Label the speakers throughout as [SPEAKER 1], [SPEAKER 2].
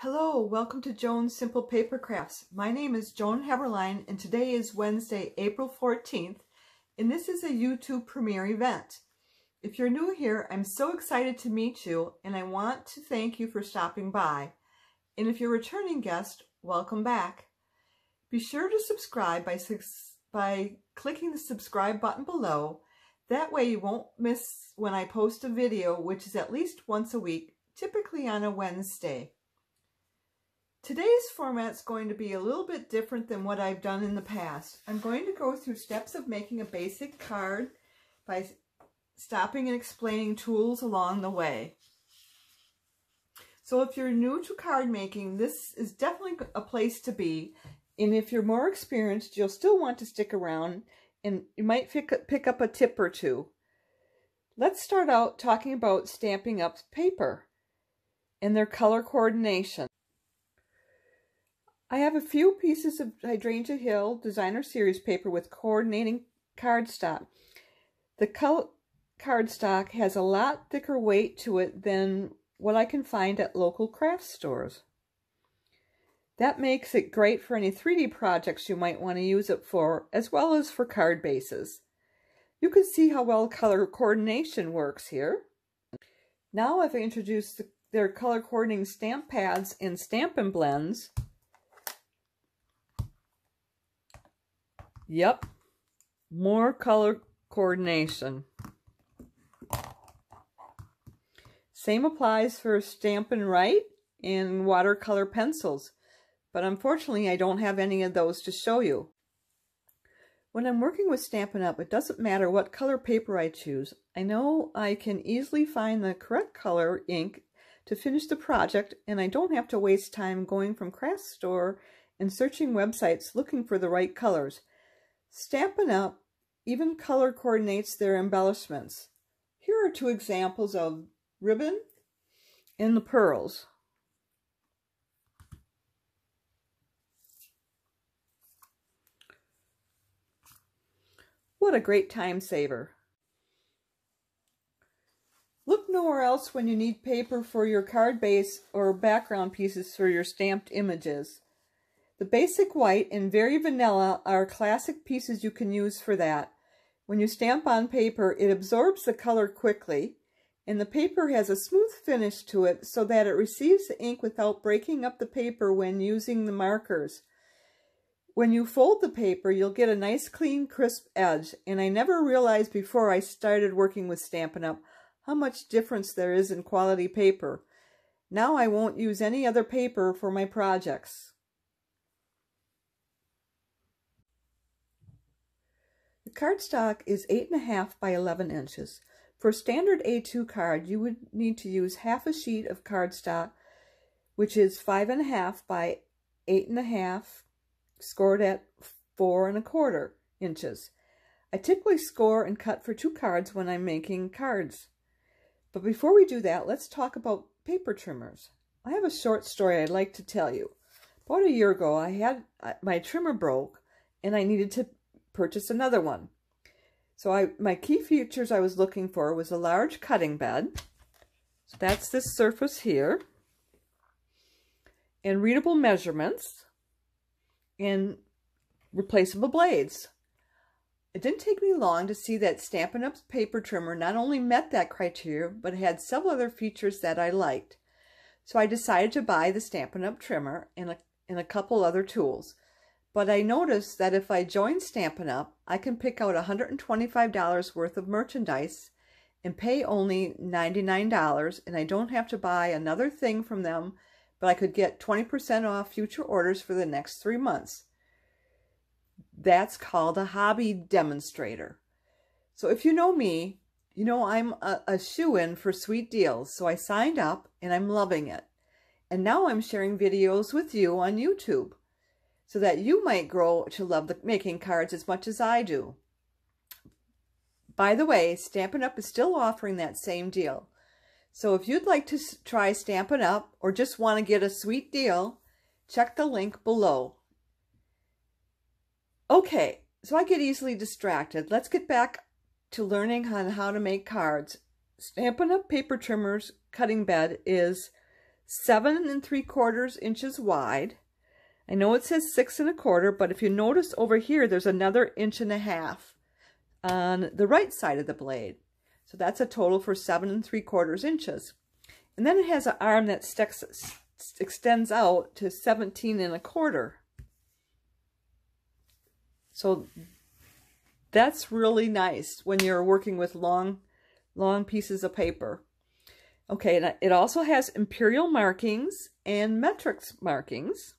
[SPEAKER 1] Hello, welcome to Joan's Simple Paper Crafts. My name is Joan Heberlein and today is Wednesday, April 14th, and this is a YouTube premiere event. If you're new here, I'm so excited to meet you and I want to thank you for stopping by. And if you're a returning guest, welcome back. Be sure to subscribe by clicking the subscribe button below. That way you won't miss when I post a video, which is at least once a week, typically on a Wednesday. Today's format is going to be a little bit different than what I've done in the past. I'm going to go through steps of making a basic card by stopping and explaining tools along the way. So if you're new to card making, this is definitely a place to be. And if you're more experienced, you'll still want to stick around and you might pick up a tip or two. Let's start out talking about Stampin' Up paper and their color coordination. I have a few pieces of Hydrangea Dies designer series paper with coordinating cardstock. The cardstock has a lot thicker weight to it than what I can find at local craft stores. That makes it great for any 3D projects you might want to use it for, as well as for card bases. You can see how well color coordination works here. Now I've introduced their color coordinating stamp pads and Stampin' blends. Yep, more color coordination. Same applies for Stampin' Right and watercolor pencils, but unfortunately I don't have any of those to show you. When I'm working with Stampin' Up, it doesn't matter what color paper I choose. I know I can easily find the correct color ink to finish the project, and I don't have to waste time going from craft store and searching websites looking for the right colors. Stampin' Up even color coordinates their embellishments. Here are two examples of ribbon and the pearls. What a great time saver. Look nowhere else when you need paper for your card base or background pieces for your stamped images. The basic white and very vanilla are classic pieces you can use for that. When you stamp on paper, it absorbs the color quickly, and the paper has a smooth finish to it so that it receives the ink without breaking up the paper when using the markers. When you fold the paper, you'll get a nice, clean, crisp edge, and I never realized before I started working with Stampin' Up how much difference there is in quality paper. Now I won't use any other paper for my projects. The cardstock is 8.5 by 11 inches. For a standard A2 card, you would need to use half a sheet of cardstock, which is 5.5 by 8.5, scored at 4.25 inches. I typically score and cut for 2 cards when I'm making cards. But before we do that, let's talk about paper trimmers. I have a short story I'd like to tell you. About a year ago, my trimmer broke and I needed to purchase another one. So my key features I was looking for was a large cutting bed. So that's this surface here. And readable measurements. And replaceable blades. It didn't take me long to see that Stampin' Up's paper trimmer not only met that criteria, but had several other features that I liked. So I decided to buy the Stampin' Up trimmer and a couple other tools. But I noticed that if I join Stampin' Up, I can pick out $125 worth of merchandise and pay only $99, and I don't have to buy another thing from them, but I could get 20% off future orders for the next 3 months. That's called a hobby demonstrator. So if you know me, you know I'm a shoo-in for sweet deals, so I signed up and I'm loving it. And now I'm sharing videos with you on YouTube, so that you might grow to love making cards as much as I do. By the way, Stampin' Up is still offering that same deal. So if you'd like to try Stampin' Up or just want to get a sweet deal, check the link below. Okay, so I get easily distracted. Let's get back to learning on how to make cards. Stampin' Up paper trimmers cutting bed is 7 3/4 inches wide. I know it says 6 1/4, but if you notice over here, there's another 1.5 inches on the right side of the blade. So that's a total for 7 3/4 inches. And then it has an arm that extends out to 17 1/4. So that's really nice when you're working with long pieces of paper. Okay, and it also has imperial markings and metrics markings.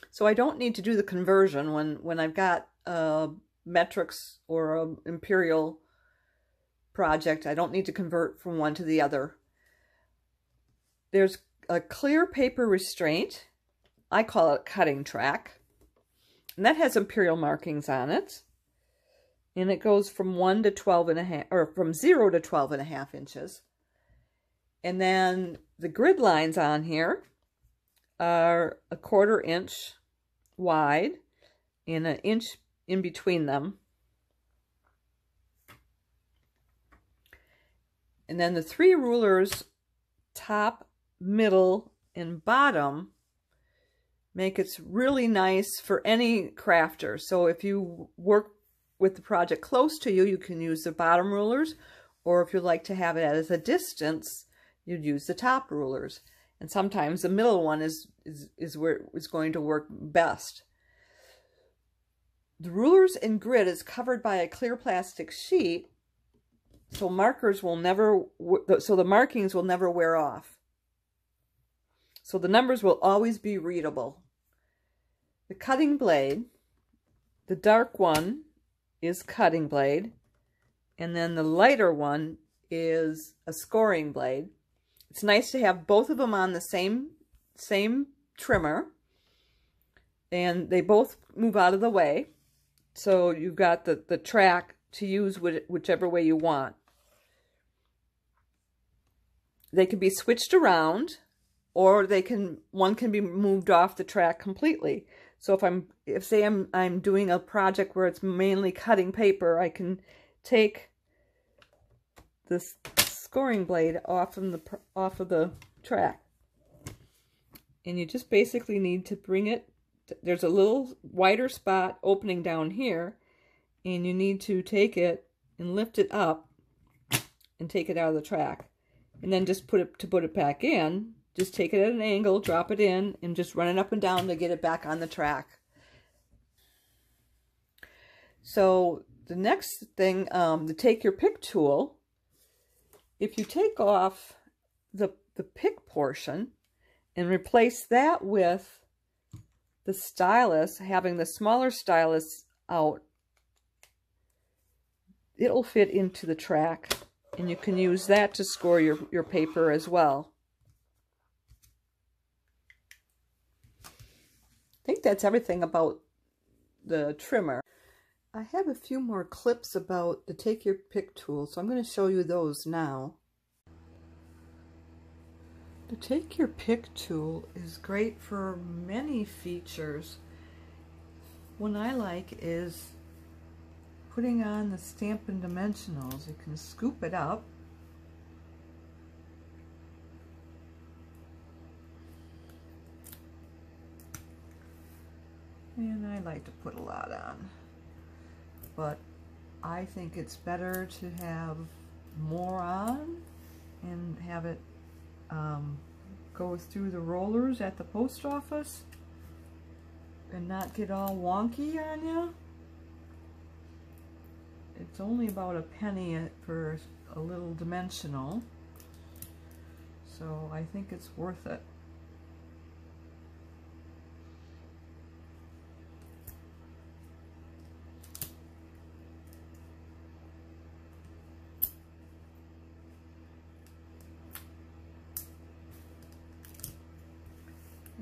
[SPEAKER 1] So I don't need to do the conversion when I've got metrics or an imperial project. I don't need to convert from one to the other. There's a clear paper restraint. I call it cutting track. And that has imperial markings on it. And it goes from 1 to 12.5, or from 0 to 12.5 inches. And then the grid lines on here are 1/4 inch wide and 1 inch in between them. And then the 3 rulers, top, middle, and bottom, make it really nice for any crafter. So if you work with the project close to you, you can use the bottom rulers, or if you like to have it at a distance, you'd use the top rulers. And sometimes the middle one is where it's going to work best. The rulers and grid is covered by a clear plastic sheet, so markers will never, so the markings will never wear off. So the numbers will always be readable. The cutting blade, the dark one is cutting blade, and then the lighter one is a scoring blade. It's nice to have both of them on the same trimmer, and they both move out of the way. So you've got the track to use whichever way you want. They can be switched around, or one can be moved off the track completely. So if say I'm doing a project where it's mainly cutting paper, I can take this scoring blade off of the track. And you just basically need to bring it, there's a little wider spot opening down here, and you need to take it and lift it up and take it out of the track. And then just put it back in, just take it at an angle, drop it in, and just run it up and down to get it back on the track. So the next thing, the take your pick tool, if you take off the pick portion and replace that with the stylus, having the smaller stylus out, it'll fit into the track, and you can use that to score your paper as well. I think that's everything about the trimmer. I have a few more clips about the Take Your Pick tool, so I'm going to show you those now. The Take Your Pick tool is great for many features. One I like is putting on the Stampin' dimensionals. You can scoop it up. And I like to put a lot on. But I think it's better to have more on and have it go through the rollers at the post office and not get all wonky on you. It's only about a penny for a little dimensional, so I think it's worth it.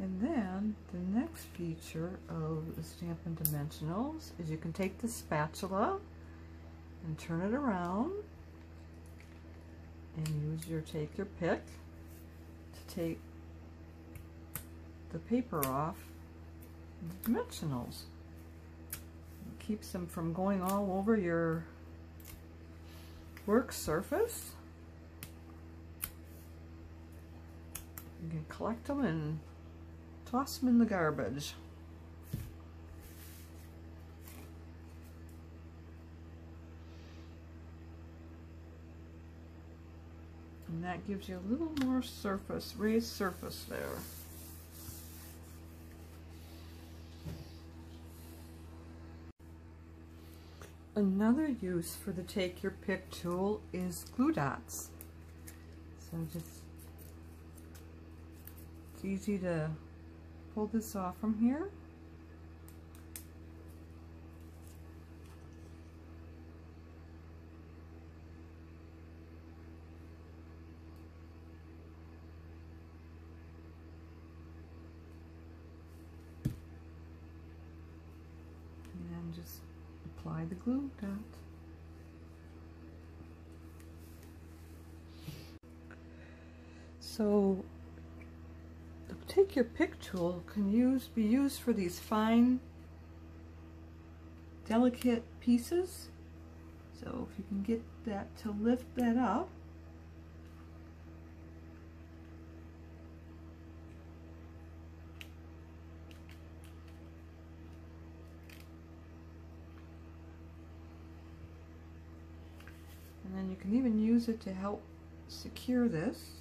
[SPEAKER 1] And then the next feature of the Stampin' Dimensionals is you can take the spatula and turn it around and use your Take Your Pick to take the paper off the dimensionals. It keeps them from going all over your work surface. You can collect them and toss them in the garbage. And that gives you a little more surface, raised surface there. Another use for the Take Your Pick tool is glue dots. So just, it's easy to pull this off from here. And just apply the glue dot. So the Take Your Pick tool can be used for these fine, delicate pieces. So if you can get that to lift that up. And then you can even use it to help secure this.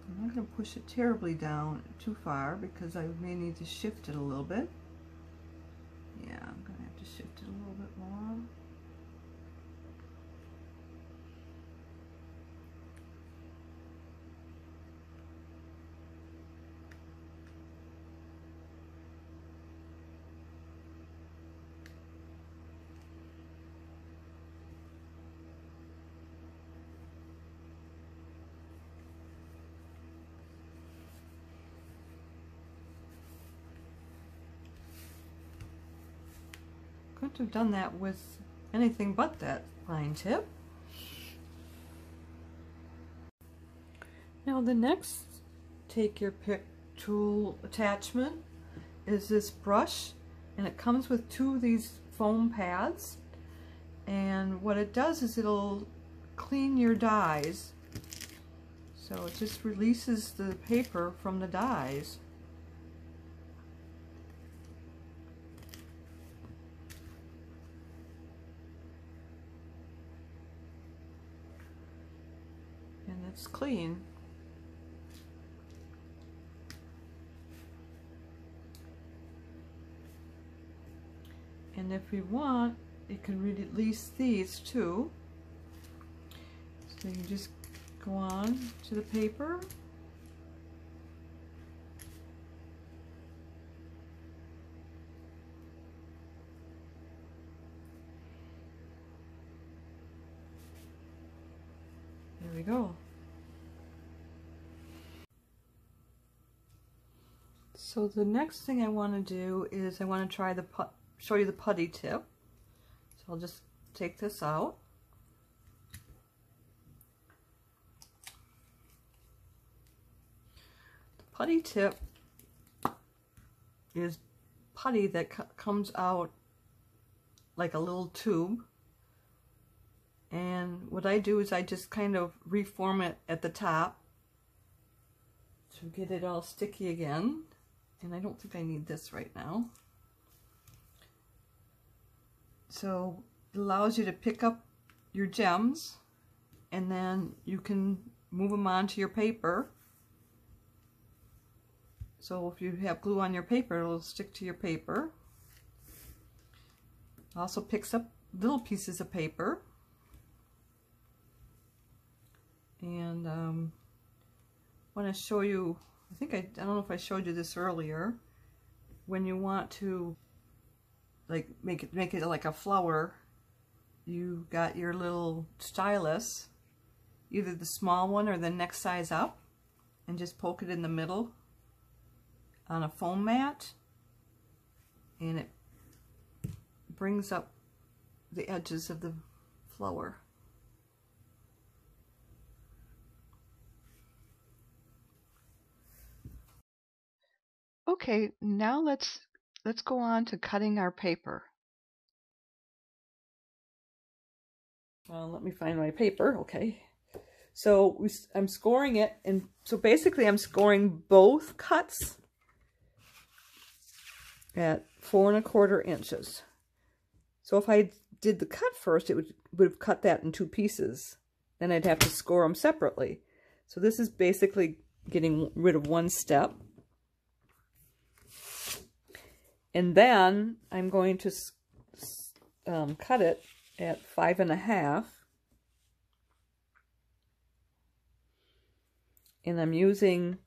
[SPEAKER 1] I'm not going to push it terribly down too far because I may need to shift it a little bit. Yeah, I'm going to have to shift it a little bit more. Couldn't have done that with anything but that fine tip. Now the next Take Your Pick tool attachment is this brush, and it comes with two of these foam pads, and what it does is it'll clean your dies. So it just releases the paper from the dies. And it's clean. And if we want, it can release these too. So you just go on to the paper. There we go. So the next thing I want to do is I want to try show you the putty tip. So I'll just take this out. The putty tip is putty that comes out like a little tube. And what I do is I just kind of reform it at the top to get it all sticky again. And I don't think I need this right now. So it allows you to pick up your gems, and then you can move them onto your paper. So if you have glue on your paper, it'll stick to your paper. It also picks up little pieces of paper. And I want to show you, I don't know if I showed you this earlier, when you want to like make it like a flower, you got your little stylus, either the small one or the next size up, and just poke it in the middle on a foam mat, and it brings up the edges of the flower. Okay, now let's go on to cutting our paper. Well, let me find my paper. Okay, So I'm scoring it, and so basically I'm scoring both cuts at 4 1/4 inches. So if I did the cut first, it would have cut that in 2 pieces. Then I'd have to score them separately. So this is basically getting rid of one step. And then I'm going to cut it at 5 1/2. And I'm using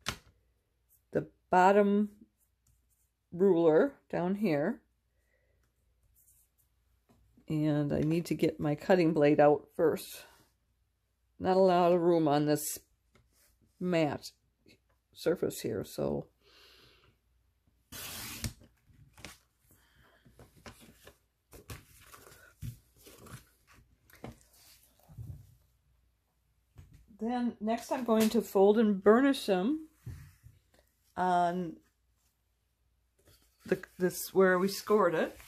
[SPEAKER 1] the bottom ruler down here. And I need to get my cutting blade out first. Not a lot of room on this matte surface here, so then next I'm going to fold and burnish them on this where we scored it.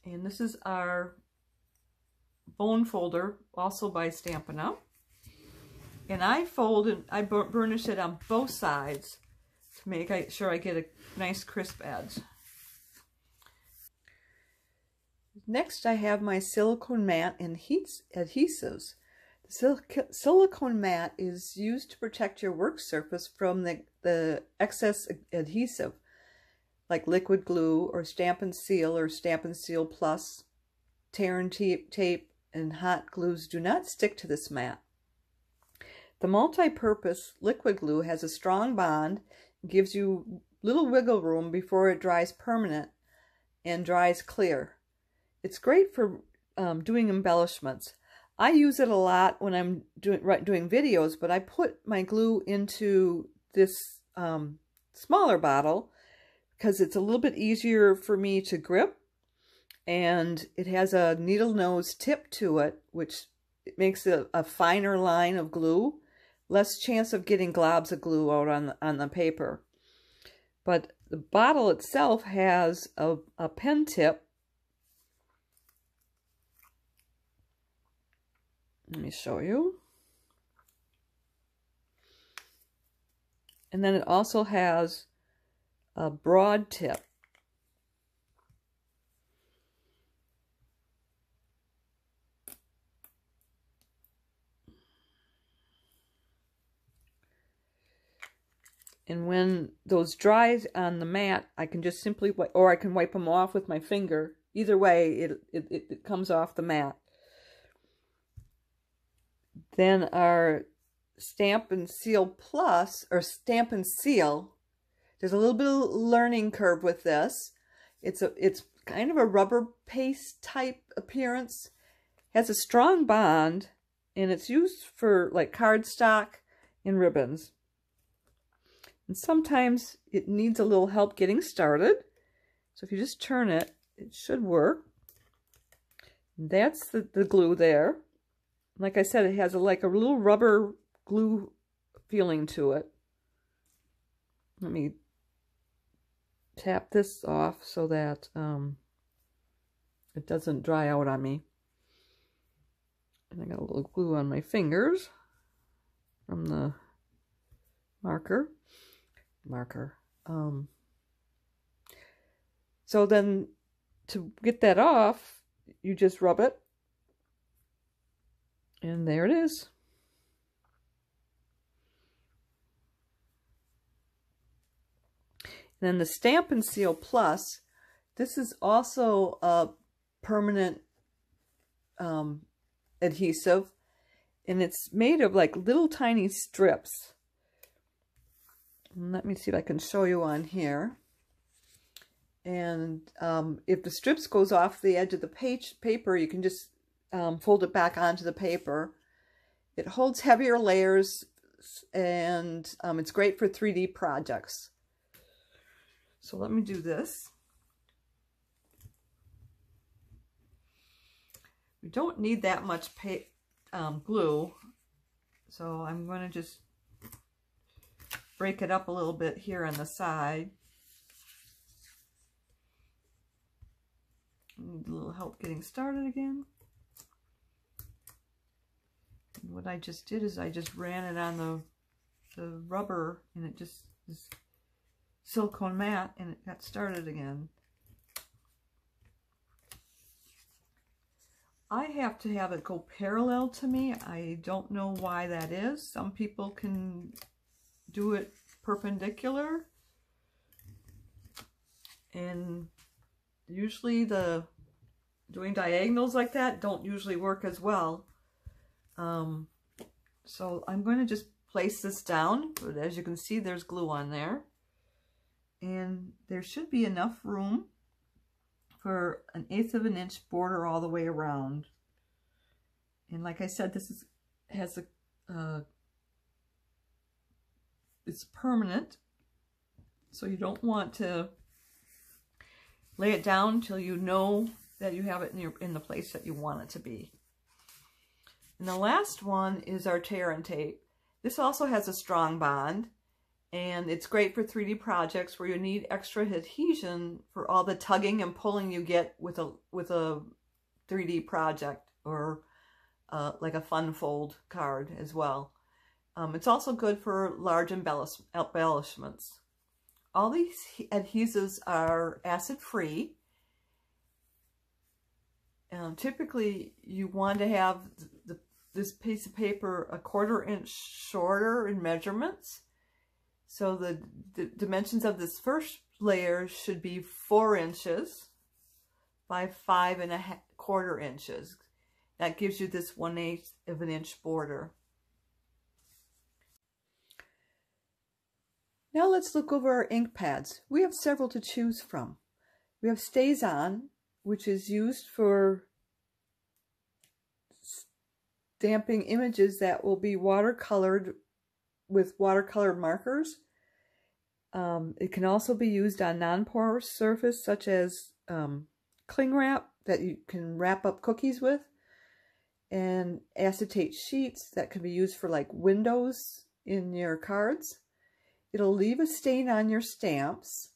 [SPEAKER 1] And this is our bone folder, also by Stampin' Up. And I fold and I burnish it on both sides to make sure I get a nice crisp edge. Next I have my silicone mat and adhesives. The silicone mat is used to protect your work surface from the excess adhesive, like liquid glue or Stampin' Seal or Stampin' Seal Plus. Tear and tape and hot glues do not stick to this mat. The multi-purpose liquid glue has a strong bond, gives you little wiggle room before it dries permanent and dries clear. It's great for doing embellishments. I use it a lot when I'm doing videos, but I put my glue into this smaller bottle because it's a little bit easier for me to grip, and it has a needle nose tip to it, which makes it a finer line of glue, less chance of getting globs of glue out on the paper. But the bottle itself has a pen tip. Let me show you. And then it also has a broad tip. And when those dry on the mat, I can just simply wipe, or I can wipe them off with my finger. Either way, it comes off the mat. Then our Stampin' Seal Plus, or Stampin' Seal, there's a little bit of learning curve with this. It's kind of a rubber paste type appearance. Has a strong bond, and it's used for like cardstock and ribbons. And sometimes it needs a little help getting started. So if you just turn it, it should work. That's the glue there. Like I said, it has like a little rubber glue feeling to it. Let me tap this off so that it doesn't dry out on me. And I got a little glue on my fingers from the marker. So then to get that off, you just rub it. And there it is. And then the Stampin' Seal Plus, this is also a permanent adhesive, and it's made of like little tiny strips. And let me see if I can show you on here. And if the strips goes off the edge of the paper, you can just fold it back onto the paper. It holds heavier layers, and it's great for 3D projects. So let me do this. We don't need that much glue, so I'm going to just break it up a little bit here on the side. Need a little help getting started again. what I just did is I just ran it on the rubber, and it just is silicone mat, and it got started again. I have to have it go parallel to me. I don't know why that is. Some people can do it perpendicular, and usually doing diagonals like that don't usually work as well. So I'm going to just place this down, but as you can see, there's glue on there, and there should be enough room for 1/8 of an inch border all the way around. And like I said, this has it's permanent, so you don't want to lay it down till you know that you have it in the place that you want it to be. And the last one is our tear and tape. This also has a strong bond, and it's great for 3D projects where you need extra adhesion for all the tugging and pulling you get with a 3D project, or like a fun fold card as well. It's also good for large embellishments. All these adhesives are acid-free. Typically, you want to have this piece of paper 1/4 inch shorter in measurements. So the dimensions of this first layer should be 4 inches by 5 1/4 inches. That gives you this 1/8 of an inch border. Now let's look over our ink pads. We have several to choose from. We have StazOn, which is used for stamping images that will be watercolored with watercolored markers. It can also be used on non-porous surface, such as cling wrap that you can wrap up cookies with, and acetate sheets that can be used for like windows in your cards. It'll leave a stain on your stamps,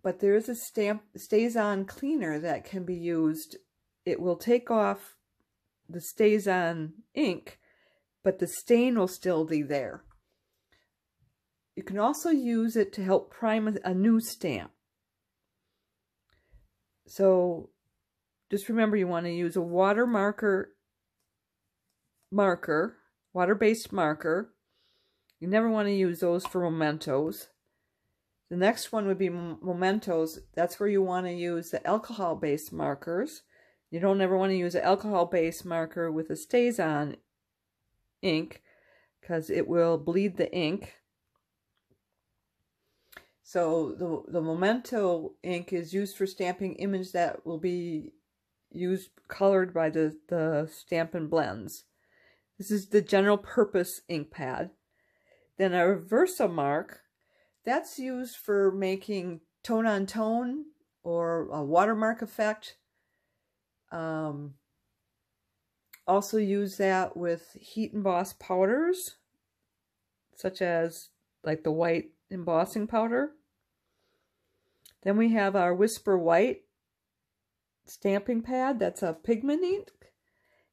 [SPEAKER 1] but there is a StazOn cleaner that can be used. It will take off the StazOn ink, but the stain will still be there. You can also use it to help prime a new stamp. So just remember, you want to use a water-based marker. You never want to use those for mementos. The next one would be mementos. That's where you want to use the alcohol-based markers. You don't ever want to use an alcohol-based marker with a StazOn ink, because it will bleed the ink. So the Memento ink is used for stamping image that will be colored by the Stampin blends. This is the general purpose ink pad. Then our Versamark, that's used for making tone-on-tone or a watermark effect. Also use that with heat emboss powders, such as like the white embossing powder. Then we have our Whisper White stamping pad. That's a pigment ink,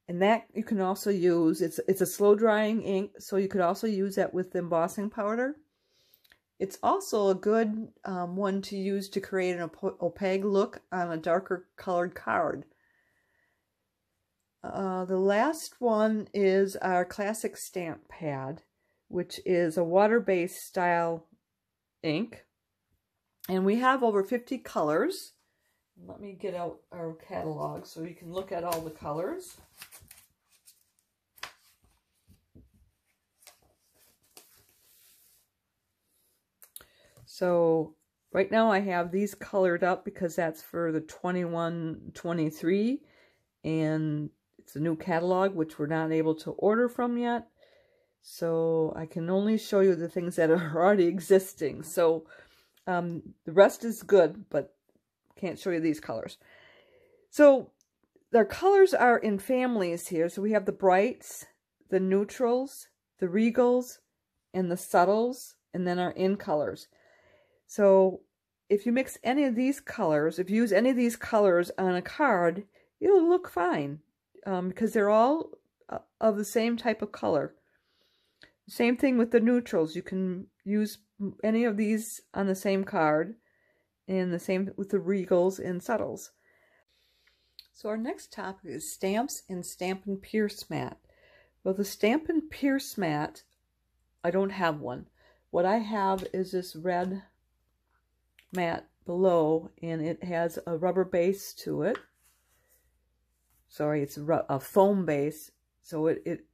[SPEAKER 1] and that you can also use. It's a slow drying ink, so you could also use that with the embossing powder. It's also a good one to use to create an opaque look on a darker colored card. The last one is our classic stamp pad, which is a water-based style ink. And we have over 50 colors. Let me get out our catalog so you can look at all the colors. So right now I have these colored up because that's for the 21-23, and it's a new catalog which we're not able to order from yet. So I can only show you the things that are already existing. So the rest is good, but can't show you these colors. So their colors are in families here. So we have the brights, the neutrals, the regals, and the subtles, and then our in colors. So if you mix any of these colors, if you use any of these colors on a card, it'll look fine, because they're all of the same type of color. Same thing with the neutrals. You can use any of these on the same card, and the same with the regals and subtles. So our next topic is stamps and Stampin' Pierce Mat. Well, the Stampin' Pierce Mat, I don't have one. What I have is this red mat below, and it has a rubber base to it. Sorry, it's a foam base, so it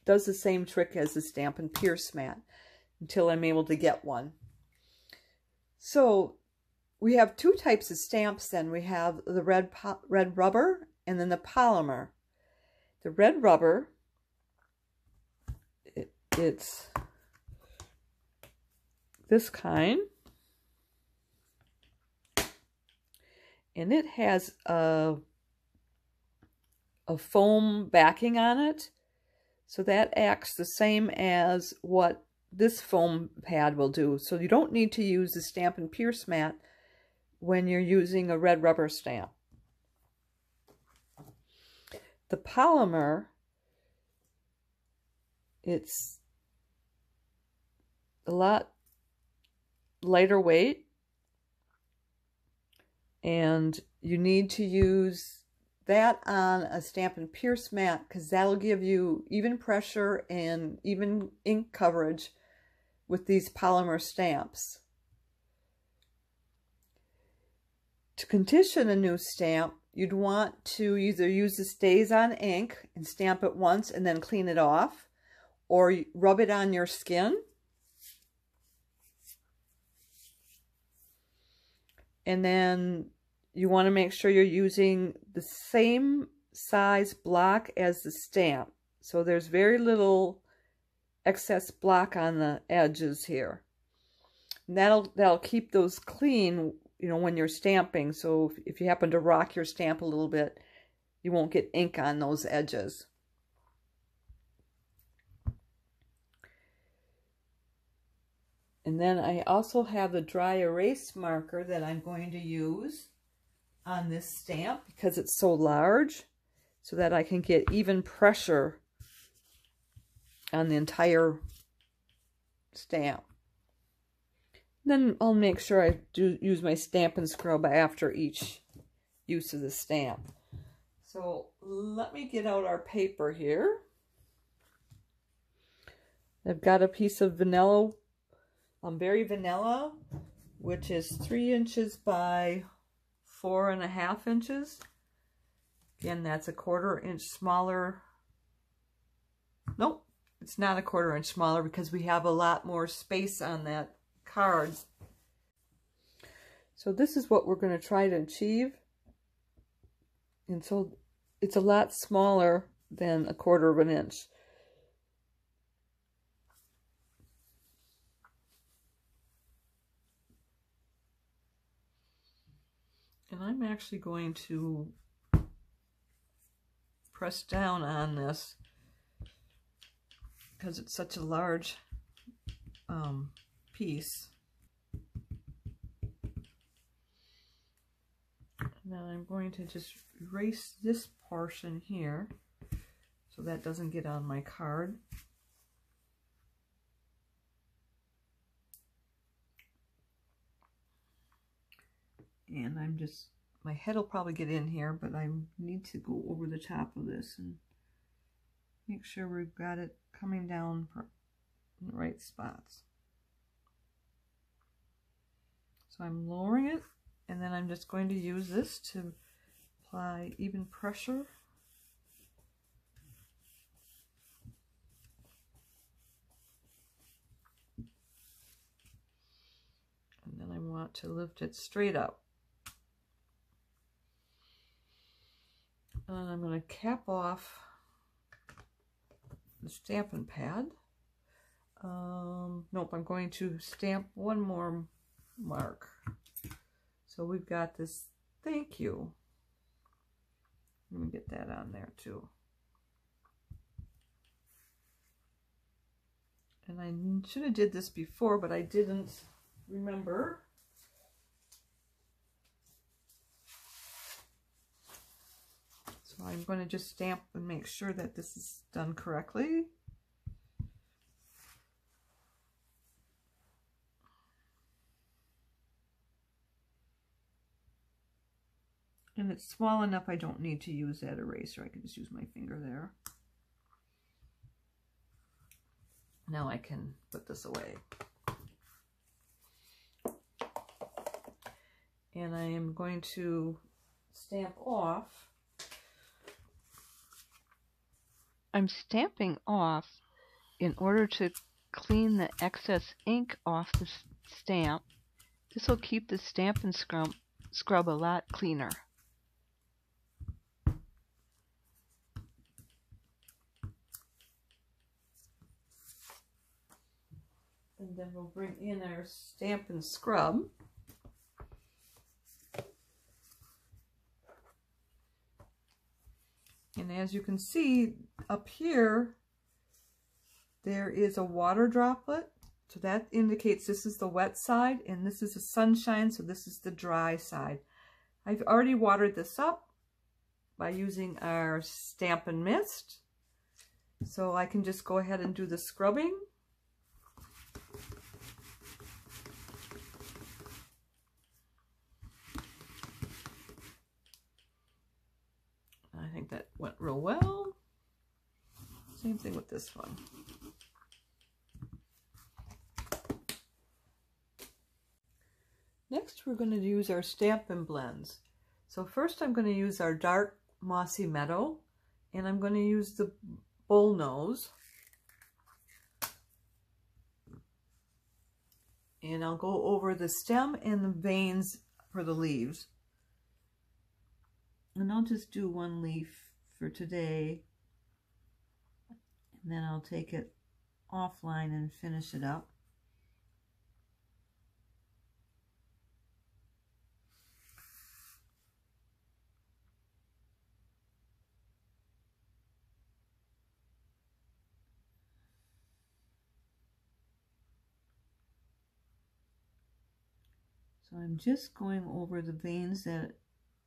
[SPEAKER 1] does the same trick as the Stampin' Pierce Mat until I'm able to get one. So we have two types of stamps then. We have the red rubber and then the polymer. The red rubber, it's this kind. And it has a foam backing on it. So that acts the same as what this foam pad will do. So you don't need to use the Stampin' Pierce Mat when you're using a red rubber stamp. The polymer, it's a lot lighter weight, and you need to use that on a Stampin' Pierce mat because that'll give you even pressure and even ink coverage with these polymer stamps. To condition a new stamp, you'd want to either use the Stays on ink and stamp it once and then clean it off, or rub it on your skin. And then you want to make sure you're using the same size block as the stamp. So there's very little excess block on the edges here. And that'll keep those clean, you know, when you're stamping. So if you happen to rock your stamp a little bit, you won't get ink on those edges. And then I also have the dry erase marker that I'm going to use on this stamp because it's so large, so that I can get even pressure on the entire stamp. Then I'll make sure I do use my Stampin' Scrub after each use of the stamp. So let me get out our paper here. I've got a piece of vanilla, berry vanilla, which is 3 inches by 4.5 inches. Again, that's a 1/4 inch smaller. Nope, it's not a 1/4 inch smaller because we have a lot more space on that card. So this is what we're going to try to achieve. And so it's a lot smaller than a 1/4 inch. And I'm actually going to press down on this because it's such a large piece. And then I'm going to just erase this portion here so that doesn't get on my card. And I'm just, my head will probably get in here, but I need to go over the top of this and make sure we've got it coming down in the right spots. So I'm lowering it, and then I'm just going to use this to apply even pressure. And then I want to lift it straight up. And I'm going to cap off the Stampin' pad. Nope, I'm going to stamp one more mark. So we've got this thank you. Let me get that on there too. And I should have did this before, but I didn't remember. So I I'm going to just stamp and make sure that this is done correctly. And it's small enough I don't need to use that eraser. I can just use my finger there. Now I can put this away. And I am going to stamp off. I'm stamping off in order to clean the excess ink off the stamp. This will keep the Stampin' scrub a lot cleaner. And then we'll bring in our Stampin' scrub. And as you can see up here, there is a water droplet. So that indicates this is the wet side and this is the sunshine, so this is the dry side. I've already watered this up by using our Stampin' Mist. So I can just go ahead and do the scrubbing. I think that went real well. Same thing with this one. Next, we're going to use our Stampin' blends. So first I'm going to use our dark Mossy Meadow, and I'm going to use the bull nose. And I'll go over the stem and the veins for the leaves. And I'll just do one leaf for today, and then I'll take it offline and finish it up. So I'm just going over the veins that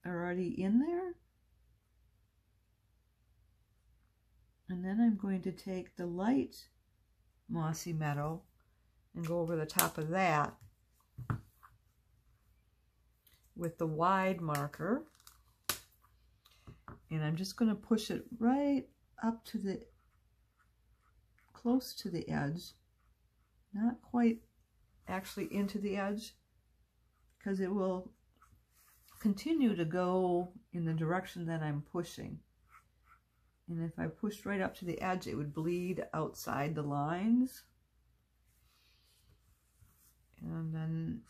[SPEAKER 1] are already in there. And then I'm going to take the light Mossy Meadow and go over the top of that with the wide marker. And I'm just going to push it right up to the, close to the edge. Not quite actually into the edge, because it will continue to go in the direction that I'm pushing. And if I pushed right up to the edge, it would bleed outside the lines. And then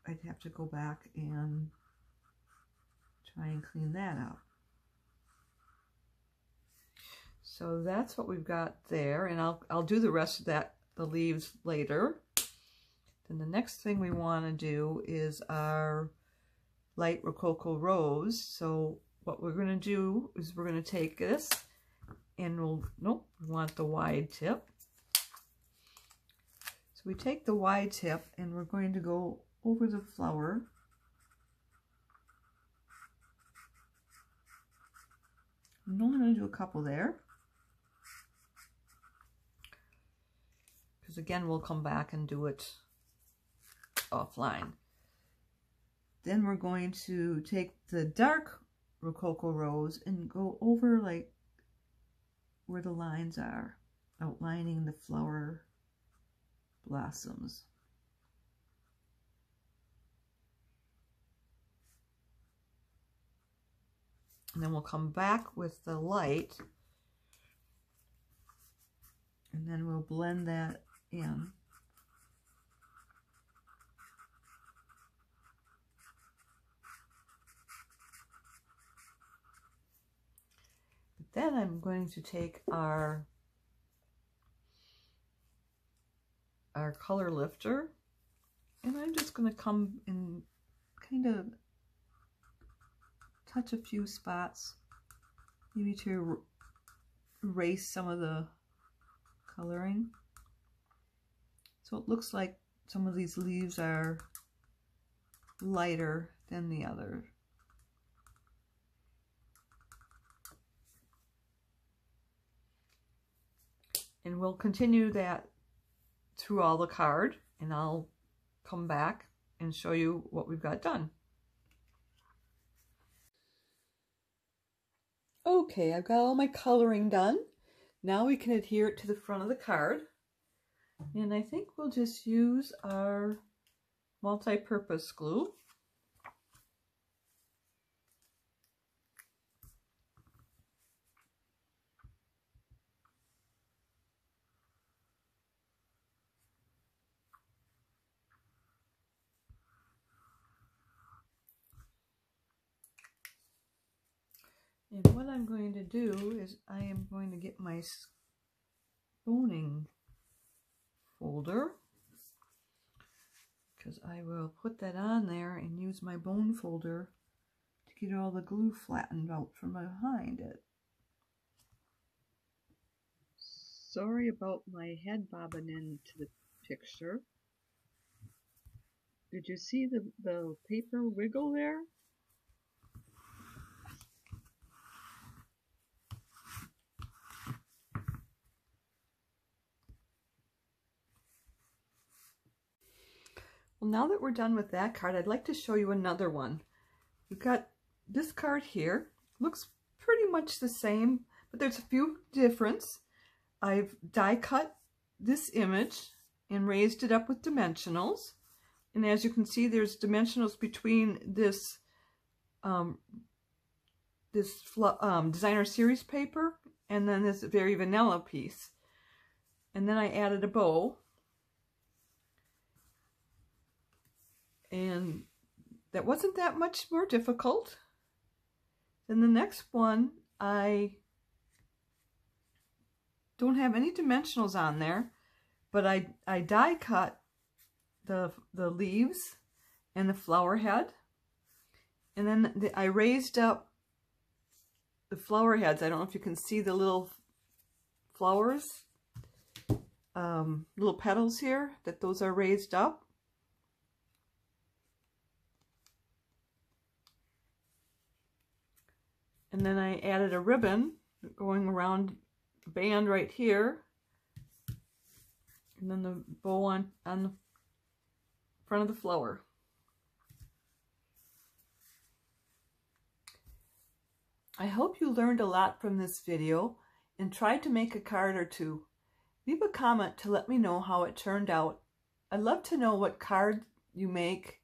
[SPEAKER 1] I'd have to go back and try and clean that up. So that's what we've got there, and I'll do the rest of that, the leaves, later. Then the next thing we want to do is our light Rococo Rose. So what we're going to do is we're going to take this and we want the wide tip. So we take the wide tip and we're going to go over the flower. I'm only going to do a couple there, because again we'll come back and do it offline. Then we're going to take the dark Rococo Rose and go over like where the lines are, outlining the flower blossoms. And then we'll come back with the light, and then we'll blend that in. Then I'm going to take our color lifter, and I'm just going to come and kind of touch a few spots, maybe to erase some of the coloring. So it looks like some of these leaves are lighter than the other. will continue that through all the card, and I'll come back and show you what we've got done. Okay, I've got all my coloring done. Now we can adhere it to the front of the card. And I think we'll just use our multi-purpose glue. And what I'm going to do is I am going to get my boning folder, because I will put that on there and use my bone folder to get all the glue flattened out from behind it. Sorry about my head bobbing into the picture. Did you see the paper wiggle there? Well, now that we're done with that card, I'd like to show you another one. We've got this card here. Looks pretty much the same, but there's a few differences. I've die cut this image and raised it up with dimensionals. And as you can see, there's dimensionals between this designer series paper and then this very vanilla piece. And then I added a bow. And that wasn't that much more difficult. Then the next one, I don't have any dimensionals on there, but I die cut the leaves and the flower head. And then I raised up the flower heads. I don't know if you can see the little flowers, little petals here, that those are raised up. And then I added a ribbon going around the band right here. And then the bow on the front of the flower. I hope you learned a lot from this video and tried to make a card or two. Leave a comment to let me know how it turned out. I'd love to know what card you make.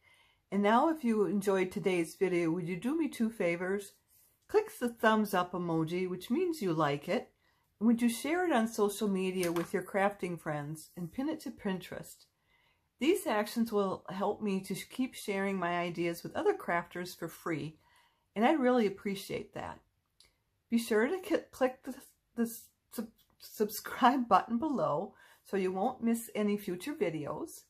[SPEAKER 1] And now, if you enjoyed today's video, would you do me two favors? Click the thumbs up emoji, which means you like it. And would you share it on social media with your crafting friends and pin it to Pinterest? These actions will help me to keep sharing my ideas with other crafters for free, and I'd really appreciate that. Be sure to click the subscribe button below so you won't miss any future videos.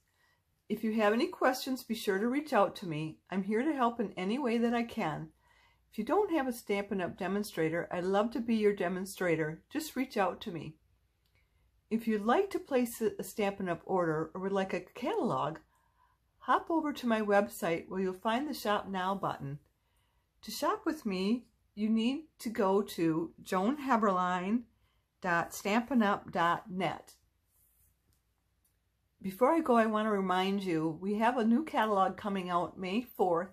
[SPEAKER 1] If you have any questions, be sure to reach out to me. I'm here to help in any way that I can. If you don't have a Stampin' Up! Demonstrator, I'd love to be your demonstrator. Just reach out to me. If you'd like to place a Stampin' Up! Order or would like a catalog, hop over to my website where you'll find the Shop Now button. To shop with me, you need to go to joanheberlein.stampinup.net. Before I go, I want to remind you, we have a new catalog coming out May 4th.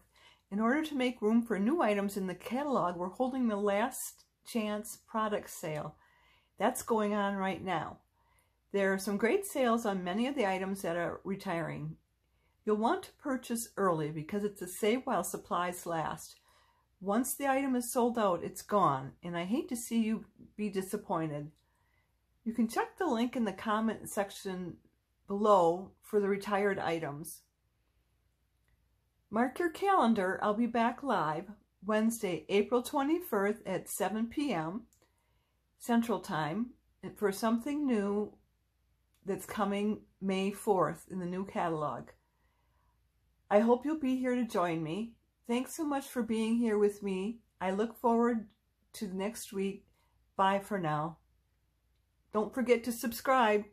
[SPEAKER 1] In order to make room for new items in the catalog, we're holding the last chance product sale. That's going on right now. There are some great sales on many of the items that are retiring. You'll want to purchase early because it's a save while supplies last. Once the item is sold out, it's gone, and I hate to see you be disappointed. You can check the link in the comment section below for the retired items. Mark your calendar. I'll be back live Wednesday, April 21st at 7 p.m. Central Time for something new that's coming May 4th in the new catalog. I hope you'll be here to join me. Thanks so much for being here with me. I look forward to next week. Bye for now. Don't forget to subscribe.